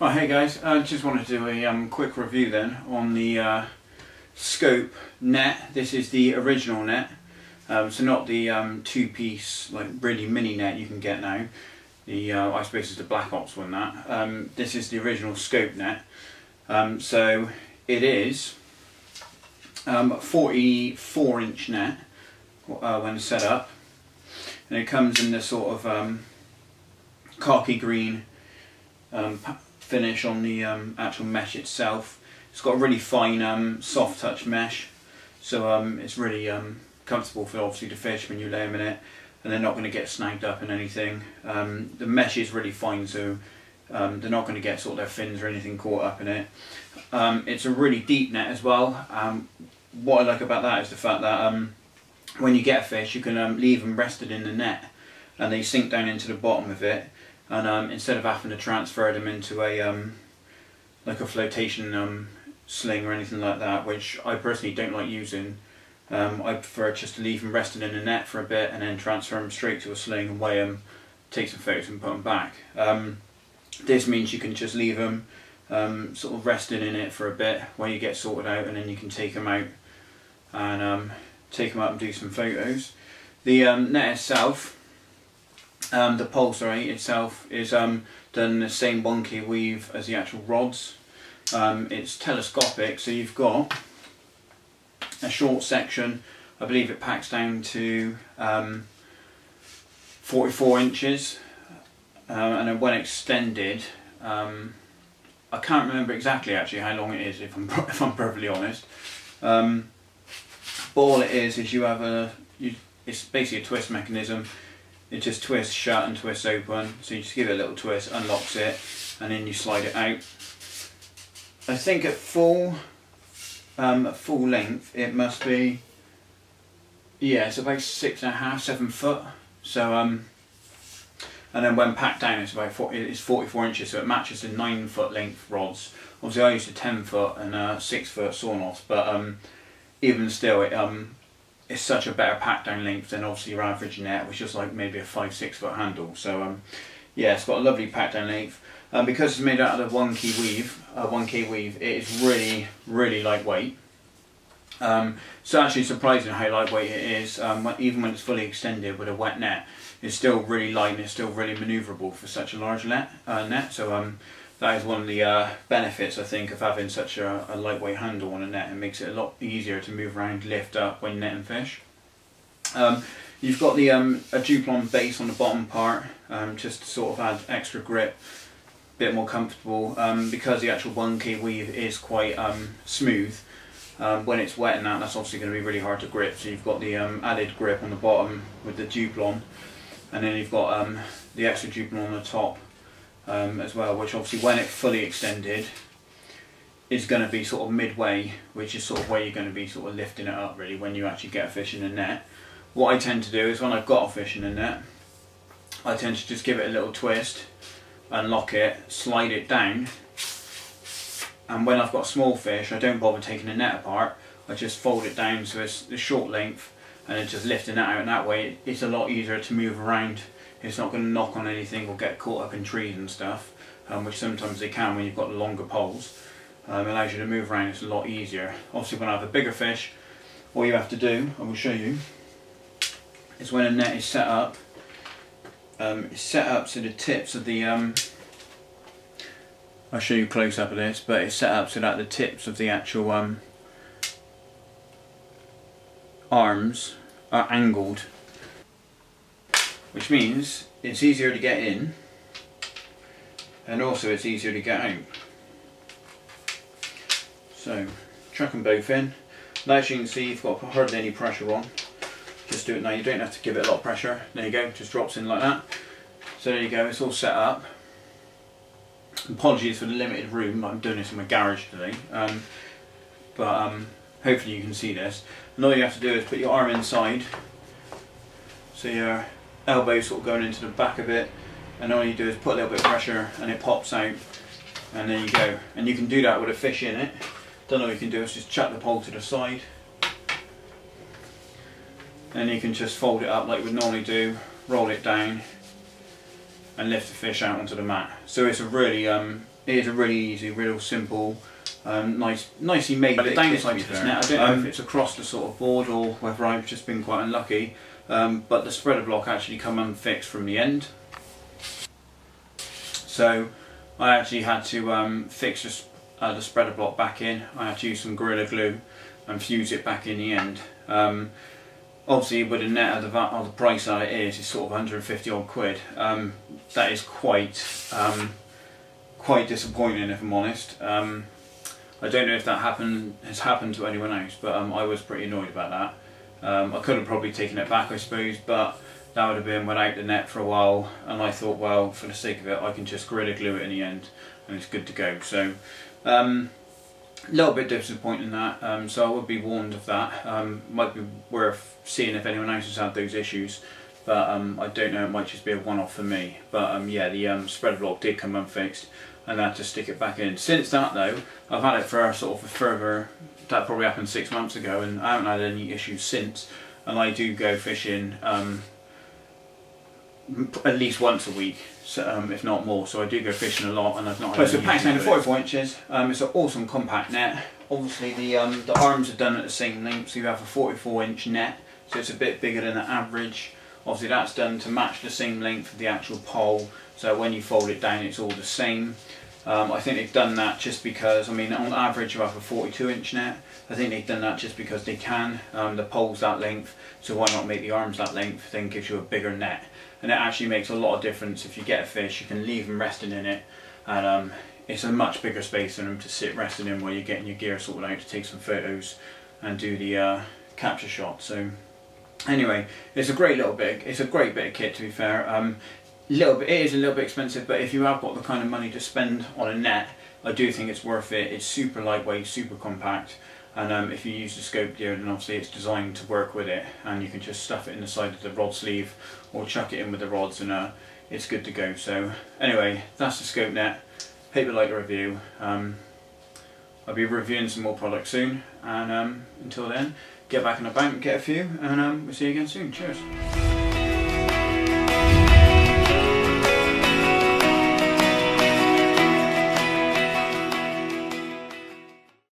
Right, hey guys, I just wanted to do a quick review then on the scope net. This is the original net, so not the two-piece like really mini net you can get now. The I suppose it's the Black Ops one. That this is the original scope net. So it is 44-inch net when set up, and it comes in this sort of khaki green finish on the actual mesh itself. It's got a really fine soft touch mesh, so it's really comfortable for obviously the fish when you lay them in it, and they're not going to get snagged up in anything. The mesh is really fine, so they're not going to get sort of their fins or anything caught up in it. It's a really deep net as well. What I like about that is the fact that when you get a fish, you can leave them rested in the net and they sink down into the bottom of it, and instead of having to transfer them into a like a flotation sling or anything like that, which I personally don't like using, I prefer just to leave them rested in the net for a bit and then transfer them straight to a sling and weigh them, take some photos and put them back. This means you can just leave them sort of resting in it for a bit while you get sorted out, and then you can take them out and take them up and do some photos. The net itself, the pole itself, is done the same 1K weave as the actual rods. It's telescopic, so you've got a short section. I believe it packs down to 44 inches, and then when extended, I can't remember exactly actually how long it is, if I'm perfectly honest. But all it is you have it's basically a twist mechanism. It just twists shut and twists open, so you just give it a little twist, unlocks it, and then you slide it out. I think at full length it must be, yeah, it's about 6.5, 7 foot. So and then when packed down it's about 44 inches, so it matches the 9 foot length rods. Obviously I used a 10 foot and 6 foot Sawn-off, but even still it's such a better pack down length than obviously your average net, which is like maybe a 5-6 foot handle. So yeah, it's got a lovely pack down length. Because it's made out of the 1K weave, it is really lightweight. It's actually surprising how lightweight it is. Even when it's fully extended with a wet net, it's still really light and it's still really manoeuvrable for such a large net. So that is one of the benefits, I think, of having such a lightweight handle on a net. It makes it a lot easier to move around, lift up when netting fish. You've got the a Duplon base on the bottom part, just to sort of add extra grip, a bit more comfortable, because the actual 1K weave is quite smooth. When it's wet and that's obviously going to be really hard to grip, so you've got the added grip on the bottom with the Duplon, and then you've got the extra Duplon on the top as well, which obviously when it's fully extended is going to be sort of midway, which is sort of where you're going to be sort of lifting it up really when you actually get a fish in the net. What I tend to do is when I've got a fish in the net, I tend to just give it a little twist, unlock it, slide it down, and when I've got small fish I don't bother taking the net apart. I just fold it down so it's the short length and then just lifting that out, and that way it's a lot easier to move around. It's not going to knock on anything or get caught up in trees and stuff, which sometimes they can when you've got the longer poles. It allows you to move around, it's a lot easier. Obviously when I have a bigger fish, all you have to do, I will show you, is when a net is set up, it's set up so the tips of the, I'll show you a close up of this, but it's set up so that the tips of the actual arms are angled, which means it's easier to get in and also it's easier to get out. So chuck them both in. Now as you can see, you've got hardly any pressure on. Just do it now, you don't have to give it a lot of pressure. There you go, just drops in like that. So there you go, it's all set up. Apologies for the limited room, I'm doing this in my garage today, but hopefully you can see this. And all you have to do is put your arm inside, so your elbow sort of going into the back of it, and all you do is put a little bit of pressure and it pops out, and there you go. And you can do that with a fish in it. Then all you can do is just chuck the pole to the side, and you can just fold it up like we normally do, roll it down and lift the fish out onto the mat. So it's a really It is a really easy, real simple, nicely made. But the downside to this net, I don't know if it's across the sort of board or whether I've just been quite unlucky, but the spreader block actually come unfixed from the end. So I actually had to fix the spreader block back in. I had to use some Gorilla Glue and fuse it back in the end. Obviously with a net of the price that it is, it's sort of 150 odd quid. That is quite disappointing, if I'm honest. I don't know if that has happened to anyone else, but I was pretty annoyed about that. I could have probably taken it back, I suppose, but that would have been without the net for a while, and I thought, well, for the sake of it, I can just Gorilla Glue it in the end and it's good to go. So a little bit disappointing that, so I would be warned of that. Might be worth seeing if anyone else has had those issues, but I don't know, it might just be a one-off for me. But yeah, the spreader block did come unfixed and I had to stick it back in. Since that though, I've had it for sort of a further, that probably happened 6 months ago, and I haven't had any issues since, and I do go fishing at least once a week, so, if not more, so I do go fishing a lot, and I've not had any issues. So pack's down to 44 inches, it's an awesome compact net. Obviously the arms are done at the same length, so you have a 44-inch net, so it's a bit bigger than the average. Obviously that's done to match the same length of the actual pole, so when you fold it down it's all the same. I think they've done that just because, I mean, on average you have a 42-inch net. I think they've done that just because they can. The pole's that length, so why not make the arms that length? Then gives you a bigger net, and it actually makes a lot of difference. If you get a fish, you can leave them resting in it, and it's a much bigger space for them to sit resting in while you're getting your gear sorted out to take some photos and do the capture shot. So anyway, it's a great little bit. It's a great bit of kit, to be fair. It is a little bit expensive, but if you have got the kind of money to spend on a net, I do think it's worth it. It's super lightweight, super compact, and if you use the scope gear, then obviously it's designed to work with it, and you can just stuff it in the side of the rod sleeve or chuck it in with the rods, and it's good to go. So anyway, that's the scope net. Hope you like the review. I'll be reviewing some more products soon, and until then, get back in the bank, get a few, and we'll see you again soon. Cheers.